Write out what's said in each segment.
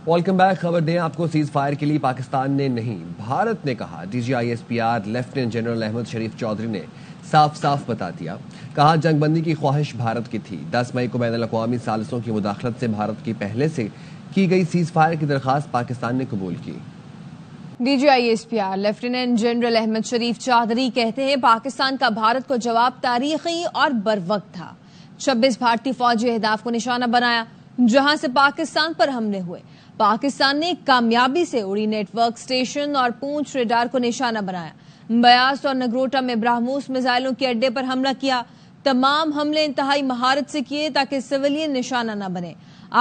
Welcome back. خبر دیں آپ کو, سیز فائر کے لیے پاکستان نے نہیں بھارت نے کہا. D G I S P R lieutenant general Ahmed Sharif Chaudhry نے صاف بتا دیا. کہا جنگ بندی کی خواہش بھارت کی تھی. 10 مئی کو بین الاقوامی ثالثوں کی مداخلت سے بھارت کی پہلے سے کی گئی سیز فائر کی درخواست پاکستان نے قبول کی. D G I S P R lieutenant general Ahmed Sharif Chaudhry کہتے ہیں پاکستان کا بھارت کو جواب تاریخی اور بروقت تھا. 26 بھارتی فوجی اہداف کو نشانہ بنایا جہاں سے پاکستان پر حملے ہوئے. پاکستان نے کامیابی سے اڑی نیٹ ورک اسٹیشن اور پونچھ ریڈار کو نشانہ بنایا. بیاس اور نگروٹا میں براہموس میزائلوں کے اڈے پر حملہ کیا. تمام حملے انتہائی مہارت سے کیے تاکہ سویلین نشانہ نہ بنے.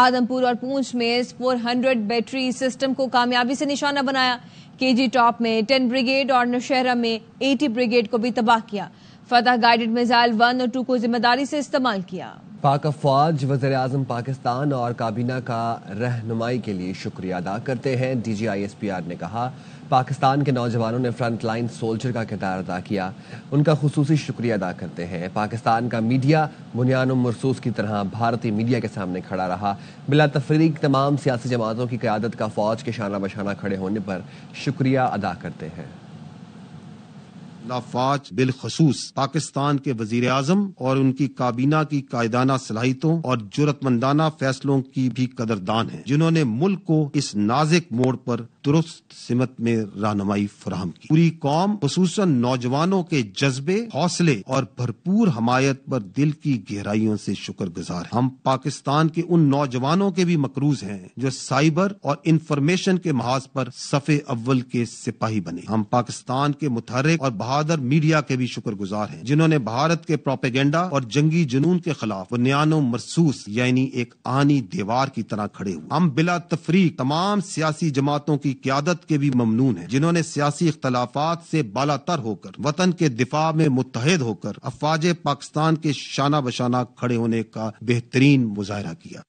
آدمپور اور پونچھ میں S-400 بیٹری سسٹم کو کامیابی سے نشانہ بنایا. کے جی ٹاپ میں 10 بریگیڈ اور نوشہرہ میں 80 بریگیڈ کو بھی تباہ کیا. فتح گائیڈڈ میزائل 1 اور 2 کو ذمہ داری سے استعمال کیا. پاک افواج وزیر اعظم پاکستان اور کابینہ کا رہنمائی کے لیے شکریہ ادا کرتے ہیں. D G I S P R نے کہا پاکستان کے نوجوانوں نے فرنٹ لائن سولجر کا کردار ادا کیا. ان کا خصوصی شکریہ ادا کرتے ہیں. پاکستان کا میڈیا بنیان مرصوص کی طرح بھارتی میڈیا کے سامنے کھڑا رہا. بلا تفریق تمام سیاسی جماعتوں کی قیادت کا فوج کے شانہ بشانہ کھڑے ہونے پر شکریہ ادا کرتے ہیں. فوج بالخصوص پاکستان کے وزیر اعظم اور ان کی کابینہ کی قائدانہ صلاحیتوں اور جرأت مندانہ فیصلوں کی بھی قدردان ہیں جنہوں نے ملک کو اس نازک موڑ پر درست سمت میں رہنمائی فراہم کی. پوری قوم خصوصاً نوجوانوں کے جذبے، حوصلے اور بھرپور حمایت پر دل کی گہرائیوں سے شکر گزار ہیں. ہم پاکستان کے ان نوجوانوں کے بھی مقروض ہیں جو سائبر اور انفارمیشن کے محاذ پر صف اول کے سپاہی بنے. ہم پاکستان کے متحرک اور بہادر میڈیا کے بھی شکر گزار ہیں جنہوں نے بھارت کے پروپیگنڈا اور جنگی جنون کے خلاف بنیان و مرصوص یعنی ایک آہنی دیوار کی طرح کھڑے ہوئے. ہم بلا تفریق تمام سیاسی جماعتوں کی قیادت کے بھی ممنون ہیں جنہوں نے سیاسی اختلافات سے بالا تر ہو کر وطن کے دفاع میں متحد ہو کر افواج پاکستان کے شانہ بشانہ کھڑے ہونے کا بہترین مظاہرہ کیا.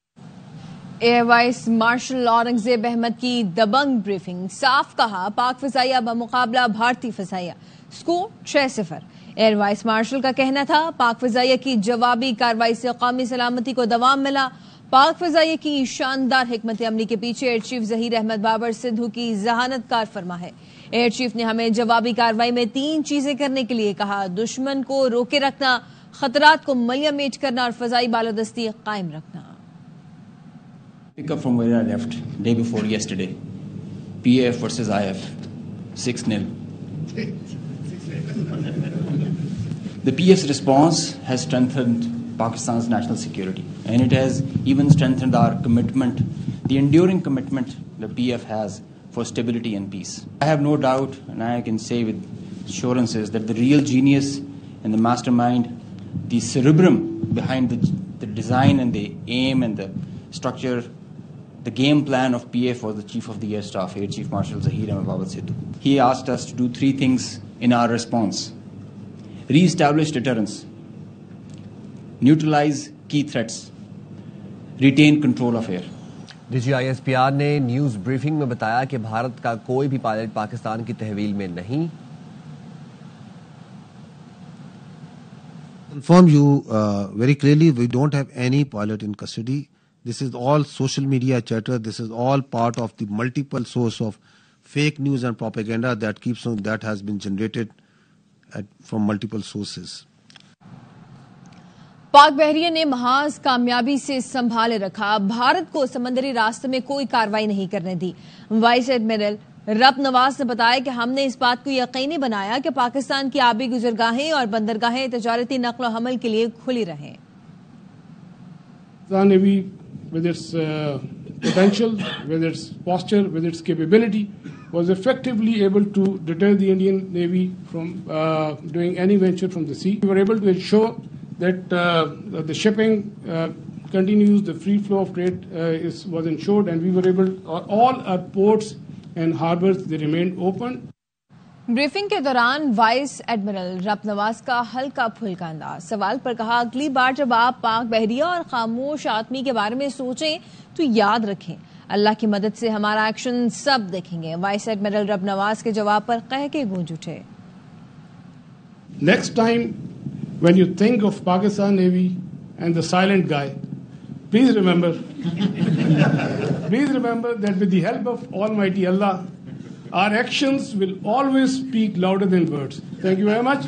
Air vice marshal Aurangzeb Ahmed کی دبنگ بریفنگ. صاف کہا پاک فضائیہ بمقابلہ بھارتی فضائیہ اسکور 6-0. ایئر وائس مارشل کا کہنا تھا پاک فضائیہ کی جوابی کارروائی سے قومی سلامتی کو دوام ملا. پاک فضائیہ کی شاندار حکمت عملی کے پیچھے ایئر چیف ظہیر احمد بابر سدھو کی ذہانت کار فرما ہے. ایئر چیف نے ہمیں جوابی کارروائی میں 3 چیزیں کرنے کے لیے کہا: دشمن کو روکے رکھنا، خطرات کو ملیا میٹ کرنا اور فضائی بالادستی قائم رکھنا. Pick up from where I left day before yesterday. PAF versus IF 6-0. The PF's response has strengthened Pakistan's national security, and it has even strengthened our commitment, the enduring commitment the PF has for stability and peace. I have no doubt, and I can say with assurances, that the real genius and the mastermind, the cerebrum behind the design and the aim and the structure, the game plan of PF was the Chief of the Air Staff, Air Chief Marshal Zahir Ahmad Baba Sidhu. He asked us to do 3 things in our response: re-establish deterrence, neutralize key threats, retain control of air. D G I S P R نے news briefing میں بتایا کہ بھارت کا کوئی بھی pilot Pakistan کی تحویل میں نہیں. Inform you very clearly, we don't have any pilot in custody. This is all social media chatter. This is all part of the multiple source of fake news and propaganda that has been generated from multiple sources. پاک بحریہ نے محاذ کامیابی سے سنبھالے رکھا. بھارت کو سمندری راستے میں کوئی کارروائی نہیں کرنے دی. وائس ایڈمرل رب نواز نے بتایا کہ ہم نے اس بات کو یقینی بنایا کہ پاکستان کی آبی گزرگاہیں اور بندرگاہیں تجارتی نقل و حمل کے لیے کھلی رہیں. With its potential, with its posture, with its capability, was effectively able to deter the Indian Navy from doing any venture from the sea. We were able to ensure that the shipping continues, the free flow of trade was ensured, and we were able, all our ports and harbors, they remained open. Briefing کے دوران vice admiral رب نواز کا ہلکا پھلکا انداز. سوال پر کہا اگلی بار جب آپ پاک بحریہ اور خاموش آدمی کے بارے میں سوچیں تو یاد رکھیں اللہ کی مدد سے ہمارا ایکشن سب دیکھیں گے. وائس ایڈمرل رب نواز کے جواب پر قہقہے گونج اٹھے. Next time when you think of Pakistan Navy and the silent guy, please remember please remember that with the help of Almighty Allah, our actions will always speak louder than words. Thank you very much.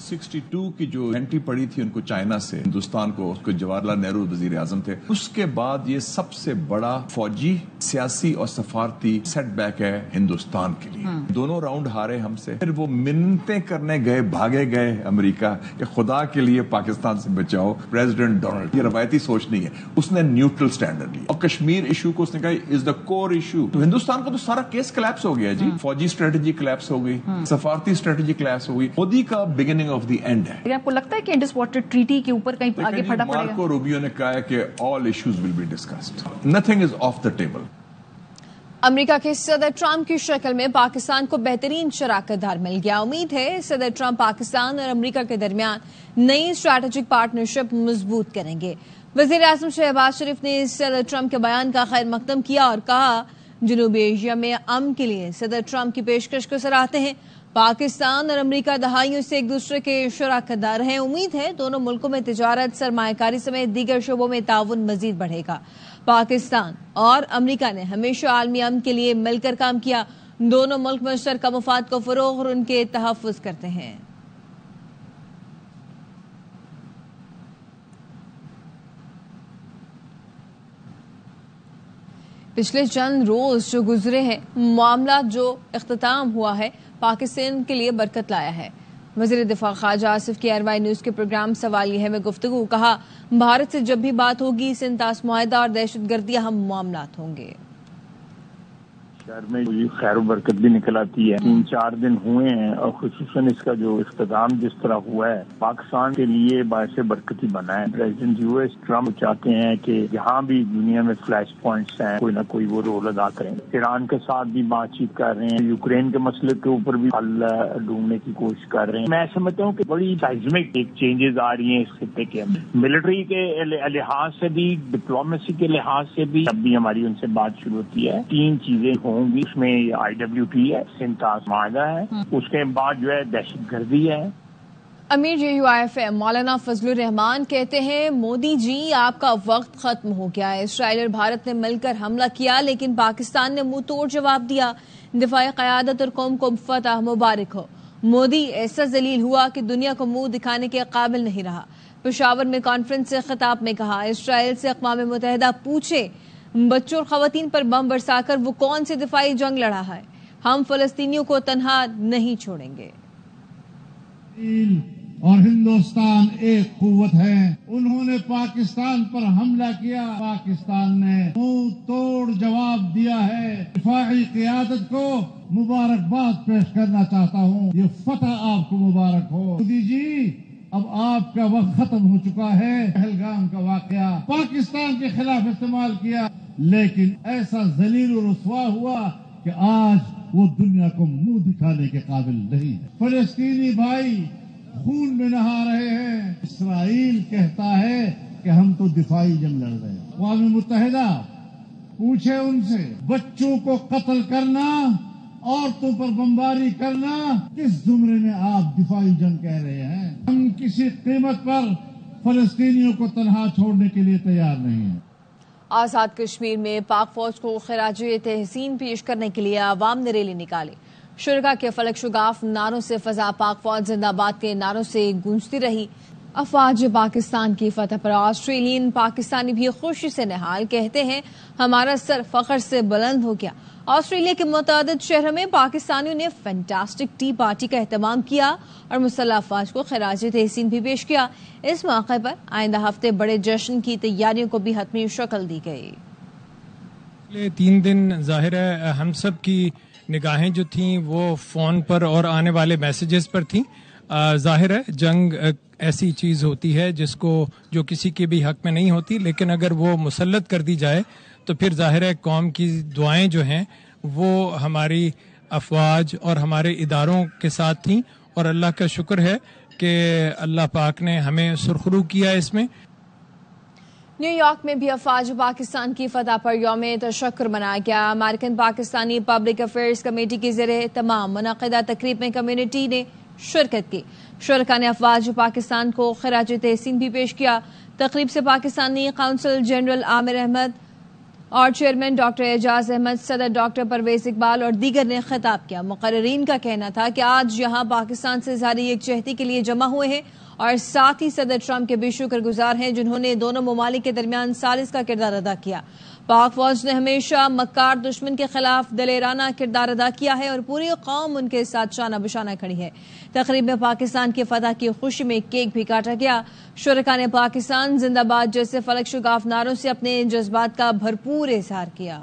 62 کی جو entry پڑی تھی ان کو China سے ہندوستان کو، اس کو جواہر لال نہرو وزیر اعظم تھے، اس کے بعد یہ سب سے بڑا فوجی، سیاسی اور سفارتی سیٹ بیک ہے ہندوستان کے لیے۔ دونوں راؤنڈ ہارے ہم سے، پھر وہ منتیں کرنے گئے، بھاگے گئے امریکہ کہ خدا کے لیے پاکستان سے بچاؤ پریزیڈنٹ ڈونلڈ۔ یہ روایتی سوچ نہیں ہے، اس نے نیوٹرل سٹینڈرڈ لیا اور کشمیر ایشو کو اس نے کہا از دا کور ایشو۔ تو ہندوستان کا تو سارا کیس کلیپس ہو گیا جی، فوجی اسٹریٹجی کلیپس ہو گئی، سفارتی اسٹریٹجی کلیپس ہو گئی، مودی کا بگننگ آف دی اینڈ ہے۔ آپ کو لگتا ہے کہ انڈس واٹر ٹریٹی کے اوپر کہیں آگے بڑھنا پڑے گا؟ مارکو روبیو نے کہا ہے کہ all issues will be discussed, nothing is off the table. امریکہ کے صدر ٹرمپ کی شکل میں پاکستان کو بہترین شراکت دار مل گیا۔ امید ہے صدر ٹرمپ پاکستان اور امریکہ کے درمیان نئی اسٹریٹجک پارٹنرشپ مضبوط کریں گے۔ وزیر اعظم شہباز شریف نے صدر ٹرمپ کے بیان کا خیر مقدم کیا اور کہا جنوبی ایشیا میں امن کے لیے صدر ٹرمپ کی پیشکش کو سراہتے ہیں۔ پاکستان اور امریکہ دہائیوں سے ایک دوسرے کے شراکت دار ہیں۔ امید ہے دونوں ملکوں میں تجارت، سرمایہ کاری سمیت دیگر شعبوں میں تعاون مزید بڑھے گا۔ پاکستان اور امریکہ نے ہمیشہ عالمی امن کے لیے مل کر کام کیا۔ دونوں ملک مشترکہ مفاد کو فروغ اور ان کے تحفظ کرتے ہیں۔ پچھلے چند روز جو گزرے ہیں، معاملات جو اختتام ہوا ہے، پاکستان کے لیے برکت لایا ہے۔ وزیر دفاع خارجہ آصف کی ایئر وائی نیوز کے پروگرام سوال یہ ہے میں گفتگو، کہا بھارت سے جب بھی بات ہوگی سنتاس معاہدہ اور دہشت گردی اہم معاملات ہوں گے۔ شہر میں خیر و برکت بھی نکل آتی ہے۔ 3-4 دن ہوئے ہیں اور خصوصاً اس کا جو اختتام جس طرح ہوا ہے پاکستان کے لیے باعث برکت ہی بنا ہے۔ پریزیڈنٹ US ٹرمپ چاہتے ہیں کہ جہاں بھی دنیا میں فلیش پوائنٹس ہیں کوئی نہ کوئی وہ رول ادا کریں۔ ایران کے ساتھ بھی بات چیت کر رہے ہیں، یوکرین کے مسئلے کے اوپر بھی حل ڈھونڈنے کی کوشش کر رہے ہیں۔ میں سمجھتا ہوں کہ بڑی سائزمک ایک چینجز آ رہی ہیں اس خطے کے اندر، ملٹری کے لحاظ سے بھی، ڈپلومیسی کے لحاظ سے بھی۔ جب بھی ہماری ان سے بات شروع ہوتی ہے 3 چیزیں ہوں گی، اس میں IWT ہے، سنتاس معاہدہ ہے، اس کے بعد جو ہے دہشت گردی ہے۔ امیر JUIFM مولانا فضل الرحمان کہتے ہیں مودی جی آپ کا وقت ختم ہو گیا ہے۔ اسرائیل اور بھارت نے مل کر حملہ کیا لیکن پاکستان نے منہ توڑ جواب دیا۔ دفاعی قیادت اور قوم کو فتح مبارک ہو۔ مودی ایسا ذلیل ہوا کہ دنیا کو منہ دکھانے کے قابل نہیں رہا۔ پشاور میں کانفرنس سے خطاب میں کہا اسرائیل سے اقوام متحدہ پوچھے بچوں اور خواتین پر بم برسا کر وہ کون سی دفاعی جنگ لڑا ہے، ہم فلسطینیوں کو تنہا نہیں چھوڑیں گے۔ اور ہندوستان ایک قوت ہے، انہوں نے پاکستان پر حملہ کیا، پاکستان نے منہ توڑ جواب دیا ہے۔ دفاعی قیادت کو مبارکباد پیش کرنا چاہتا ہوں، یہ فتح آپ کو مبارک ہو۔ مودی جی اب آپ کا وقت ختم ہو چکا ہے۔ پہلگام کا واقعہ پاکستان کے خلاف استعمال کیا لیکن ایسا ذلیل و رسوا ہوا کہ آج وہ دنیا کو منہ دکھانے کے قابل نہیں ہے۔ فلسطینی بھائی خون میں نہا رہے ہیں، اسرائیل کہتا ہے کہ ہم تو دفاعی جنگ لڑ رہے ہیں۔ اقوام متحدہ پوچھے ان سے بچوں کو قتل کرنا، عورتوں پر بمباری کرنا، کس زمرے میں آپ دفاعی جنگ کہہ رہے ہیں؟ ہم کسی قیمت پر فلسطینیوں کو تنہا چھوڑنے کے لیے تیار نہیں ہیں۔ آزاد کشمیر میں پاک فوج کو خراج تحسین پیش کرنے کے لیے عوام نے ریلی نکالی۔ شرکا کے فلک شگاف نعروں سے فضا پاک فوج زندہ باد کے نعروں سے گونجتی رہی۔ افواج پاکستان کی فتح پر آسٹریلین پاکستانی بھی خوشی سے نہال، کہتے ہیں ہمارا سر فخر سے بلند ہو گیا۔ آسٹریلیا کے متعدد شہروں میں پاکستانیوں نے فینٹاسٹک ٹی پارٹی کا اہتمام کیا اور مسلح افواج کو خراج تحسین بھی پیش کیا۔ اس موقع پر آئندہ ہفتے بڑے جشن کی تیاریوں کو بھی حتمی شکل دی گئی۔ 3 دن ظاہر ہے ہم سب کی نگاہیں جو تھیں وہ فون پر اور آنے والے میسیجز پر تھیں۔ ظاہر ہے جنگ ایسی چیز ہوتی ہے جو کسی کے بھی حق میں نہیں ہوتی، لیکن اگر وہ مسلط کر دی جائے تو پھر ظاہر ہے قوم کی دعائیں جو ہیں وہ ہماری افواج اور ہمارے اداروں کے ساتھ تھیں، اور اللہ کا شکر ہے کہ اللہ پاک نے ہمیں سرخرو کیا اس میں۔ نیو یارک میں بھی افواج پاکستان کی فتح پر یوم تشکر منایا گیا۔ American Pakistani public affairs committee کے زیر اہتمام منعقدہ تقریب میں کمیونٹی نے شرکت کی۔ شرکا نے افواج پاکستان کو خراج تحسین بھی پیش کیا۔ تقریب سے پاکستانی قونصل جنرل عامر احمد اور چیئرمین ڈاکٹر اعجاز احمد، صدر ڈاکٹر پرویز اقبال اور دیگر نے خطاب کیا۔ مقررین کا کہنا تھا کہ آج یہاں پاکستان سے اظہاری یکجہتی کے لیے جمع ہوئے ہیں اور ساتھ ہی صدر ٹرمپ کے بھی شکر گزار ہیں جنہوں نے دونوں ممالک کے درمیان ثالث کا کردار ادا کیا۔ پاک فوج نے ہمیشہ مکار دشمن کے خلاف دلیرانہ کردار ادا کیا ہے اور پوری قوم ان کے ساتھ شانہ بشانہ کھڑی ہے۔ تقریب میں پاکستان کی فتح کی خوشی میں کیک بھی کاٹا گیا۔ شرکاء نے پاکستان زندہ باد جیسے فلک شگاف نعروں سے اپنے جذبات کا بھرپور اظہار کیا۔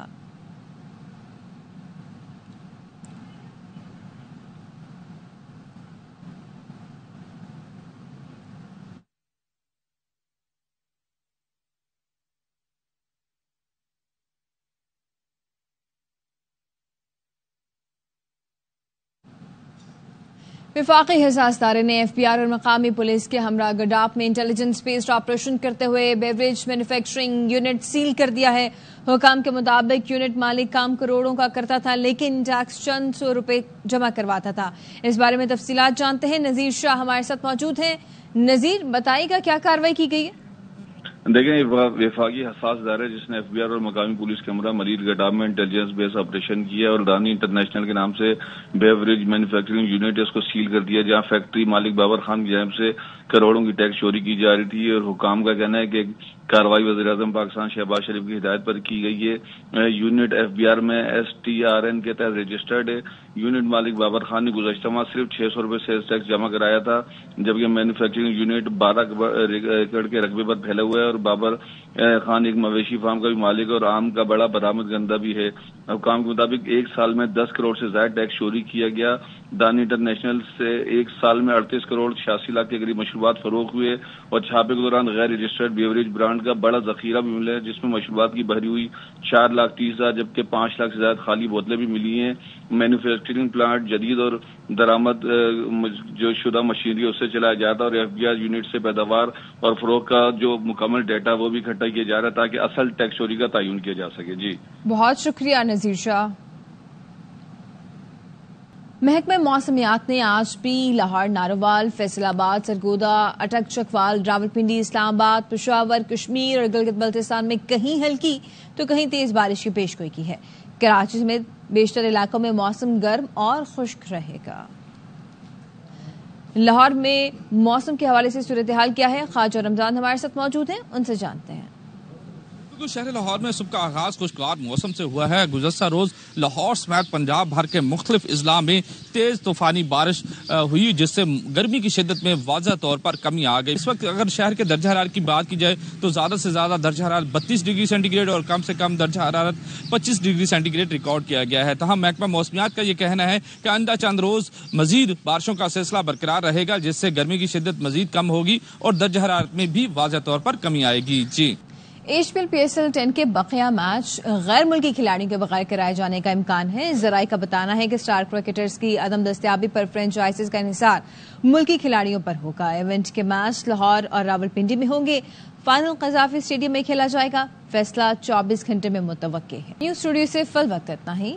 وفاقی حساس ادارے نے ایف بی آر اور مقامی پولیس کے ہمراہ گڈاپ میں انٹیلیجنس بیسڈ آپریشن کرتے ہوئے بیوریج مینوفیکچرنگ یونٹ سیل کر دیا ہے۔ حکام کے مطابق یونٹ مالک کام کروڑوں کا کرتا تھا لیکن ٹیکس چند سو روپے جمع کرواتا تھا۔ اس بارے میں تفصیلات جانتے ہیں، نذیر شاہ ہمارے ساتھ موجود ہیں۔ نذیر، بتائیے گا کیا کارروائی کی گئی ہے؟ دیکھیں، وفاقی حساس ادارے جس نے ایف بی آر اور مقامی پولیس کے ہمراہ ملیر گڈام میں انٹیلیجنس بیس آپریشن کیا اور رانی انٹرنیشنل کے نام سے بیوریج مینوفیکچرنگ یونٹ اس کو سیل کر دیا، جہاں فیکٹری مالک بابر خان کی جانب سے کروڑوں کی ٹیکس چوری کی جا رہی تھی۔ اور حکام کا کہنا ہے کہ کارروائی وزیر اعظم پاکستان شہباز شریف کی ہدایت پر کی گئی ہے۔ یونٹ ایف بی آر میں STRN کے تحت رجسٹرڈ ہے۔ یونٹ مالک بابر خان نے گزشتہ ماہ صرف 600 روپے سیلز ٹیکس جمع کرایا تھا، جبکہ مینوفیکچرنگ یونٹ 12 ایکڑ کے رقبے پر پھیلا ہوا ہے اور بابر خان ایک مویشی فارم کا بھی مالک اور آم کا بڑا برآمد کنندہ بھی ہے۔ حکام کے مطابق ایک سال میں 10 کروڑ سے زائد ٹیکس چوری کیا گیا۔ دانی انٹرنیشنل سے ایک سال میں 38 کروڑ 86 لاکھ کے قریب مشروبات فروخت ہوئے اور چھاپے کے دوران غیر رجسٹرڈ بیوریج برانڈ کا بڑا ذخیرہ بھی ملا ہے، جس میں مشروبات کی بھری ہوئی 4,30,000 جبکہ 5 لاکھ سے زائد خالی بوتلیں بھی ملی ہیں۔ مینوفیکچرنگ پلانٹ جدید اور درآمد جو شدہ مشینری اس سے چلایا جاتا ہے اور ایف بی آر یونٹ سے پیداوار اور فروخت کا جو مکمل ڈیٹا وہ بھی اکٹھا کیا جا رہا ہے تاکہ اصل ٹیکس چوری کا تعین کیا جا سکے۔ جی بہت شکریہ نذیر شاہ۔ محکمہ موسمیات نے آج بھی لاہور، ناروال، فیصل آباد، سرگودا، اٹک چکوال، راولپنڈی، اسلام آباد، پشاور، کشمیر اور گلگت بلتستان میں کہیں ہلکی تو کہیں تیز بارش کی پیشگوئی کی ہے۔ کراچی سمیت بیشتر علاقوں میں موسم گرم اور خشک رہے گا۔ لاہور میں موسم کے حوالے سے صورتحال کیا ہے؟ خواجہ رمضان ہمارے ساتھ موجود ہیں، ان سے جانتے ہیں۔ شہر لاہور میں صبح کا آغاز خوشگوار موسم سے ہوا ہے۔ گزشتہ روز لاہور سمیت پنجاب بھر کے مختلف اضلاع میں تیز طوفانی بارش ہوئی جس سے گرمی کی شدت میں واضح طور پر کمی آ گئی۔ اس وقت اگر شہر کے درجہ حرارت کی بات کی جائے تو زیادہ سے زیادہ درجہ حرارت 32 ڈگری سینٹی گریڈ اور کم سے کم درجہ حرارت 25 ڈگری سینٹی گریڈ ریکارڈ کیا گیا ہے۔ تاہم محکمہ موسمیات کا یہ کہنا ہے کہ آئندہ چند روز مزید بارشوں کا سلسلہ برقرار رہے گا جس سے گرمی کی شدت مزید کم ہوگی اور درجہ حرارت میں بھی واضح طور پر کمی آئے گی۔ جی ایشپیل PSL 10 کے بقیہ میچ غیر ملکی کھلاڑیوں کے بغیر کرائے جانے کا امکان ہے۔ ذرائع کا بتانا ہے کہ اسٹار کرکٹرز کی عدم دستیابی پر فرینچائزز کا انحصار ملکی کھلاڑیوں پر ہوگا۔ ایونٹ کے میچ لاہور اور راولپنڈی میں ہوں گے۔ فائنل قذافی اسٹیڈیم میں کھیلا جائے گا۔ فیصلہ 24 گھنٹے میں متوقع ہے۔ نیوز اسٹوڈیو سے فی الوقت اتنا ہی۔